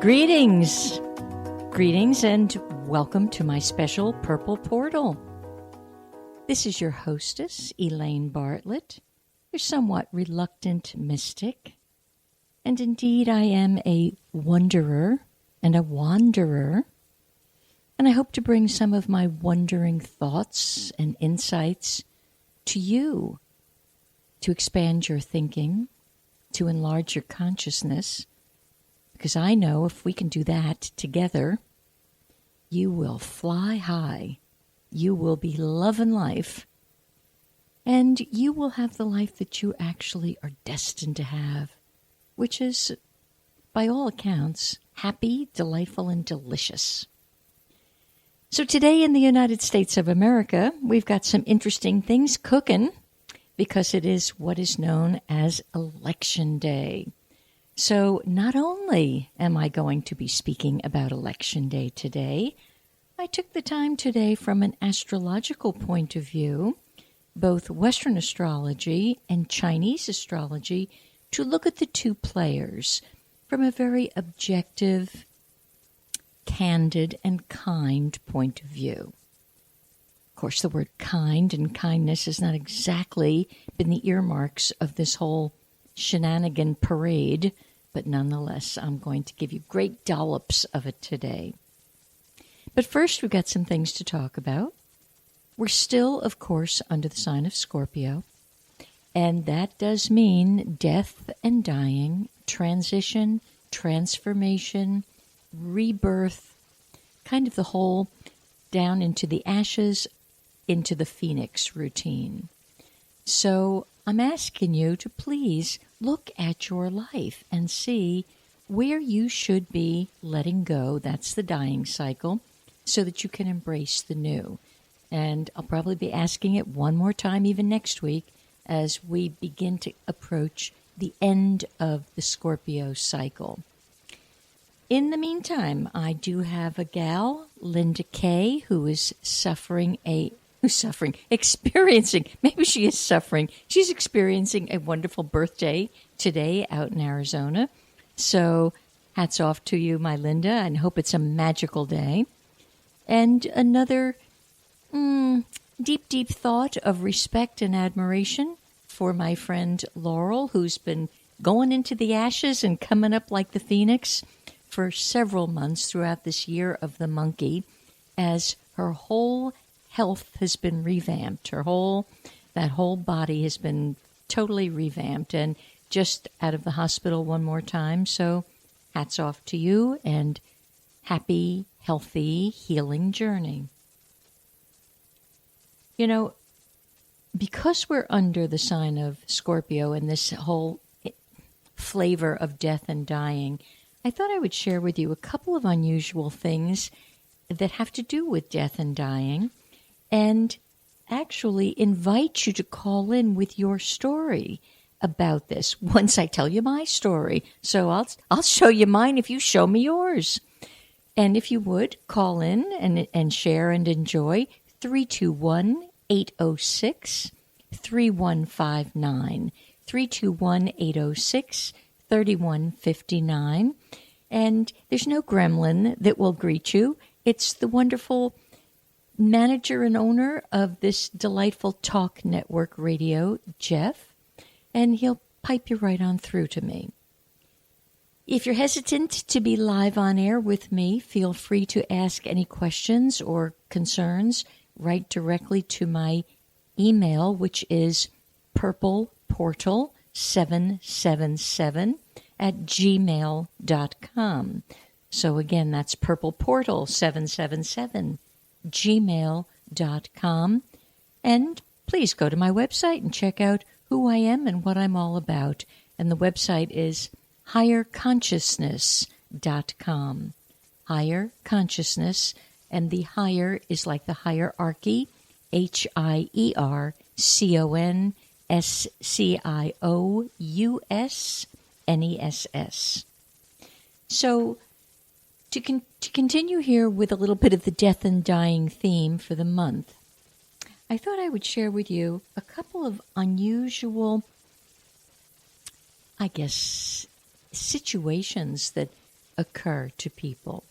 Greetings, and welcome to my special Purple Portal. This is your hostess, Elaine Bartlett, your somewhat reluctant mystic. And indeed, I am a wonderer and a wanderer. And I hope to bring some of my wondering thoughts and insights to you, to expand your thinking, to enlarge your consciousness, because I know if we can do that together, you will fly high, you will be loving life, and you will have the life that you actually are destined to have, which is, by all accounts, happy, delightful, and delicious. So today in the United States of America, we've got some interesting things cooking because it is what is known as Election Day. So not only am I going to be speaking about Election Day today, I took the time today from an astrological point of view, both Western astrology and Chinese astrology, to look at the two players from a very objective, candid, and kind point of view. Of course, the word kind and kindness has not exactly been the earmarks of this whole shenanigan parade, but nonetheless, I'm going to give you great dollops of it today. But first, we've got some things to talk about. We're still, of course, under the sign of Scorpio, and that does mean death and dying, transition, transformation, rebirth, kind of the whole down into the ashes, into the phoenix routine. So I'm asking you to please look at your life and see where you should be letting go. That's the dying cycle, so that you can embrace the new. And I'll probably be asking it one more time even next week as we begin to approach the end of the Scorpio cycle. In the meantime, I do have a gal, Linda Kay, who is experiencing, maybe she is suffering. She's experiencing a wonderful birthday today out in Arizona. So hats off to you, my Linda, and hope it's a magical day. And another deep, deep thought of respect and admiration for my friend Laurel, who's been going into the ashes and coming up like the phoenix for several months throughout this year of the monkey, as her whole health has been revamped. That whole body has been totally revamped and just out of the hospital one more time. So hats off to you and happy, healthy, healing journey. You know, because we're under the sign of Scorpio and this whole flavor of death and dying, I thought I would share with you a couple of unusual things that have to do with death and dying, and actually invite you to call in with your story about this once I tell you my story. So I'll show you mine if you show me yours. And if you would, call in and share and enjoy 321-806-3159. 321-806-3159. And there's no gremlin that will greet you. It's the wonderful manager and owner of this delightful talk network radio, Jeff, and he'll pipe you right on through to me. If you're hesitant to be live on air with me, feel free to ask any questions or concerns right directly to my email, which is purpleportal777@gmail.com. So again, that's purpleportal777@gmail.com. And please go to my website and check out who I am and what I'm all about. And the website is higherconsciousness.com. Higher Consciousness, and the higher is like the hierarchy, HIERCONSCIOUSNESS. So to continue here with a little bit of the death and dying theme for the month, I thought I would share with you a couple of unusual, I guess, situations that occur to people.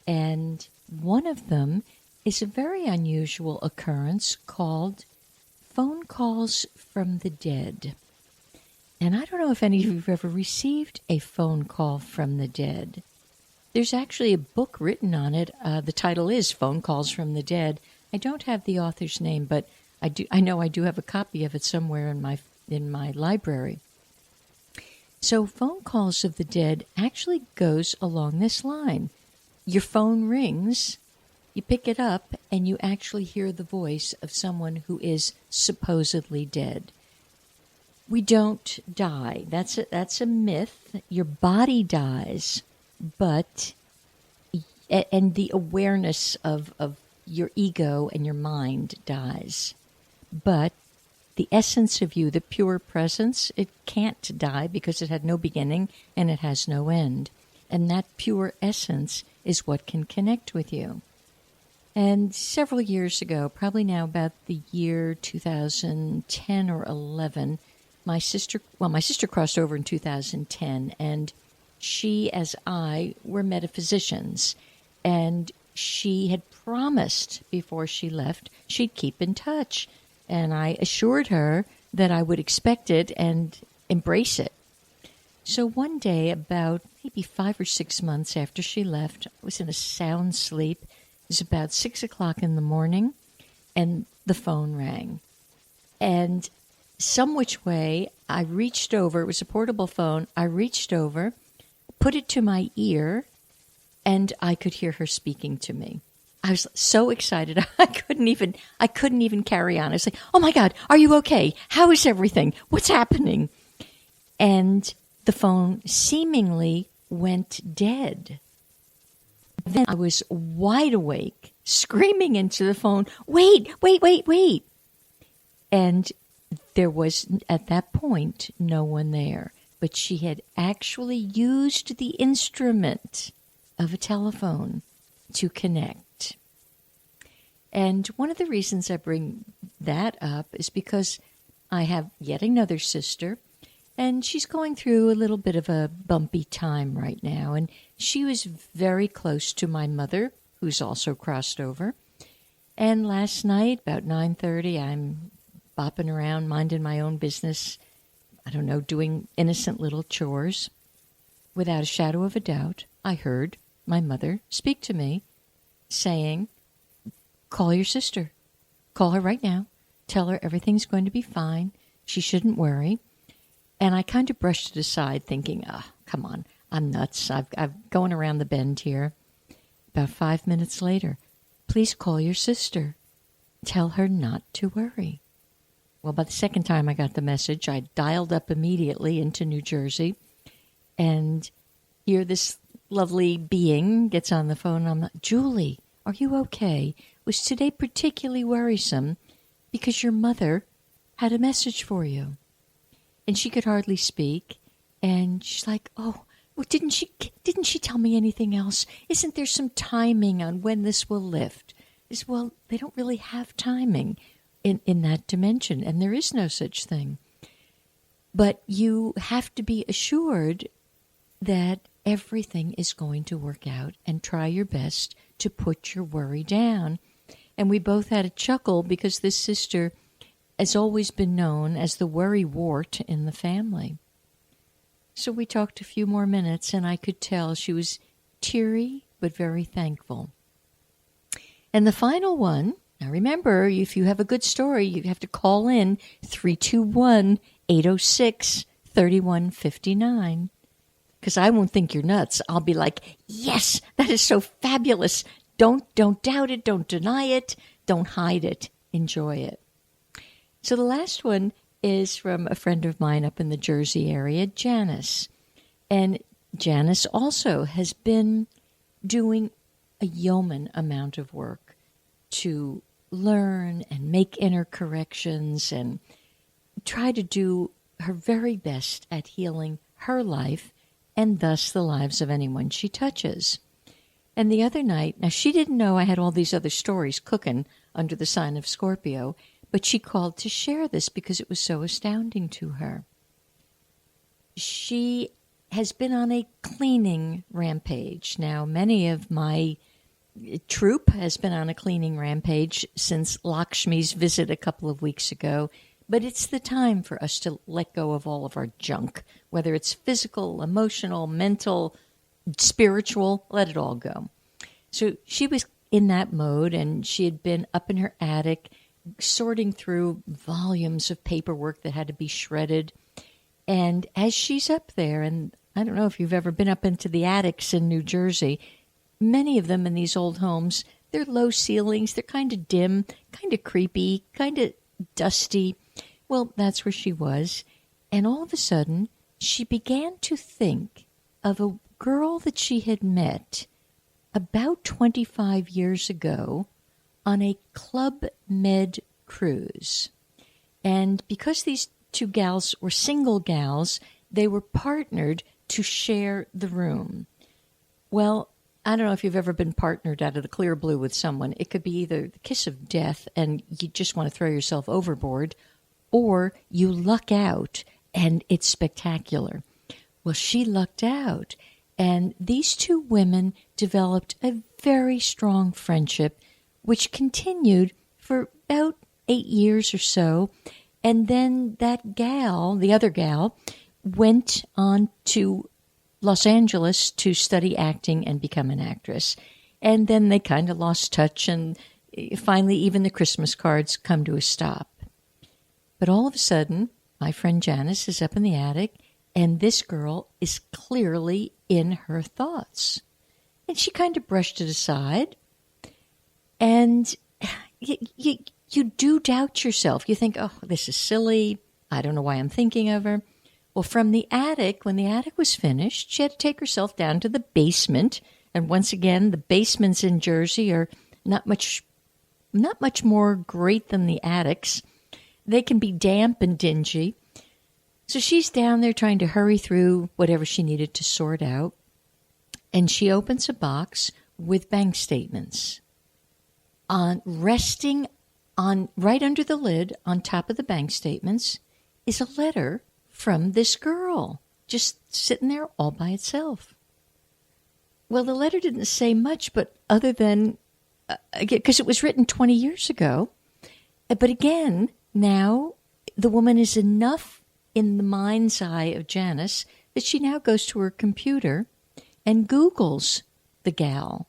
And one of them is a very unusual occurrence called phone calls from the dead. And I don't know if any of you have ever received a phone call from the dead. There's actually a book written on it. The title is Phone Calls from the Dead. I don't have the author's name, but I know I do have a copy of it somewhere in my library. So phone calls of the dead actually goes along this line. Your phone rings, you pick it up, and you actually hear the voice of someone who is supposedly dead. We don't die. That's a myth. Your body dies, but and the awareness of your ego and your mind dies. But the essence of you, the pure presence, it can't die because it had no beginning and it has no end. And that pure essence is what can connect with you. And several years ago, probably now about the year 2010 or 11, my sister crossed over in 2010, and she, as I, were metaphysicians. And she had promised before she left she'd keep in touch. And I assured her that I would expect it and embrace it. So one day, about maybe 5 or 6 months after she left, I was in a sound sleep. It was about 6 o'clock in the morning, and the phone rang. And some which way, I reached over. It was a portable phone. I reached over, put it to my ear, and I could hear her speaking to me. I was so excited. I couldn't even carry on. I was like, "Oh my God, are you okay? How is everything? What's happening?" And the phone seemingly went dead. Then I was wide awake, screaming into the phone, "Wait, wait, wait, wait." And there was, at that point, no one there. But she had actually used the instrument of a telephone to connect. And one of the reasons I bring that up is because I have yet another sister, and she's going through a little bit of a bumpy time right now. And she was very close to my mother, who's also crossed over. And last night, about 9:30, I'm bopping around, minding my own business, I don't know, doing innocent little chores. Without a shadow of a doubt, I heard my mother speak to me, saying, "Call your sister. Call her right now. Tell her everything's going to be fine. She shouldn't worry." And I kind of brushed it aside, thinking, come on, I'm nuts. I'm going around the bend here. About 5 minutes later, "Please call your sister. Tell her not to worry." Well, by the second time I got the message, I dialed up immediately into New Jersey, and here this lovely being gets on the phone. I'm like, "Julie, are you okay? Was today particularly worrisome because your mother had a message for you?" And she could hardly speak, and she's like, "Oh, well, didn't she tell me anything else? Isn't there some timing on when this will lift?" Well, they don't really have timing in that dimension, and there is no such thing. But you have to be assured that everything is going to work out, and try your best to put your worry down. And we both had a chuckle because this sister has always been known as the worry wart in the family. So we talked a few more minutes, and I could tell she was teary but very thankful. And the final one, now remember, if you have a good story, you have to call in 321-806-3159. Because I won't think you're nuts. I'll be like, "Yes, that is so fabulous. Don't doubt it. Don't deny it. Don't hide it. Enjoy it." So the last one is from a friend of mine up in the Jersey area, Janice. And Janice also has been doing a yeoman amount of work to learn and make inner corrections and try to do her very best at healing her life and thus the lives of anyone she touches. And the other night, now she didn't know I had all these other stories cooking under the sign of Scorpio, but she called to share this because it was so astounding to her. She has been on a cleaning rampage. Now, many of my troop has been on a cleaning rampage since Lakshmi's visit a couple of weeks ago, but it's the time for us to let go of all of our junk, whether it's physical, emotional, mental, spiritual, let it all go. So she was in that mode, and she had been up in her attic sorting through volumes of paperwork that had to be shredded. And as she's up there, and I don't know if you've ever been up into the attics in New Jersey, many of them in these old homes, they're low ceilings, they're kind of dim, kind of creepy, kind of dusty. Well, that's where she was. And all of a sudden, she began to think of a girl that she had met about 25 years ago on a Club Med cruise. And because these two gals were single gals, they were partnered to share the room. Well, I don't know if you've ever been partnered out of the clear blue with someone. It could be either the kiss of death and you just want to throw yourself overboard, or you luck out and it's spectacular. Well, she lucked out, and these two women developed a very strong friendship, which continued for about 8 years or so. And then that gal, the other gal, went on to Los Angeles to study acting and become an actress. And then they kind of lost touch, and finally even the Christmas cards come to a stop. But all of a sudden, my friend Janice is up in the attic, and this girl is clearly in her thoughts. And she kind of brushed it aside. And you do doubt yourself. You think, oh, this is silly. I don't know why I'm thinking of her. Well, from the attic, when the attic was finished, she had to take herself down to the basement. And once again, the basements in Jersey are not much more great than the attics. They can be damp and dingy. So she's down there trying to hurry through whatever she needed to sort out. And she opens a box with bank statements. Resting on right under the lid, on top of the bank statements, is a letter from this girl, just sitting there all by itself. Well, the letter didn't say much, but other than, because it was written 20 years ago. But again, now the woman is enough in the mind's eye of Janice that she now goes to her computer and Googles the gal.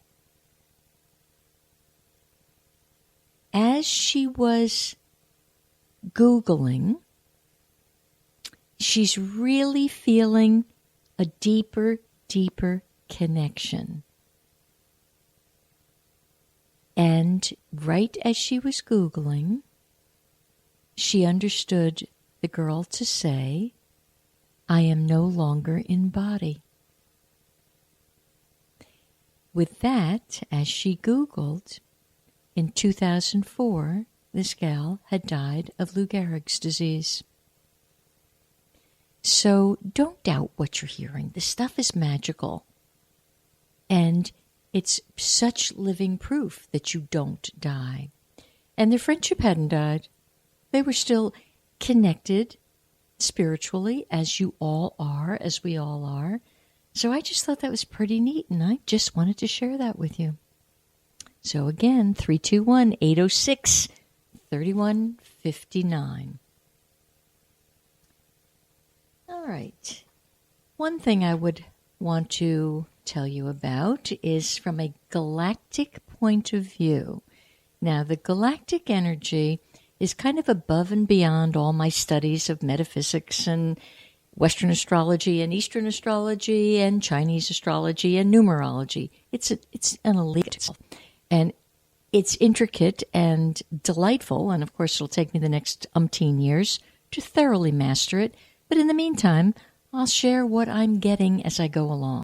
As she was Googling, she's really feeling a deeper connection. And right as she was Googling, she understood the girl to say, I am no longer in body. With that, as she Googled, in 2004, this gal had died of Lou Gehrig's disease. So don't doubt what you're hearing. This stuff is magical. And it's such living proof that you don't die. And their friendship hadn't died. They were still connected spiritually, as you all are, as we all are. So I just thought that was pretty neat, and I just wanted to share that with you. So again, 321-806-3159. All right. One thing I would want to tell you about is from a galactic point of view. Now, the galactic energy is kind of above and beyond all my studies of metaphysics and Western astrology and Eastern astrology and Chinese astrology and numerology. It's an elite, and it's intricate and delightful, and of course it'll take me the next umpteen years to thoroughly master it. But in the meantime, I'll share what I'm getting as I go along.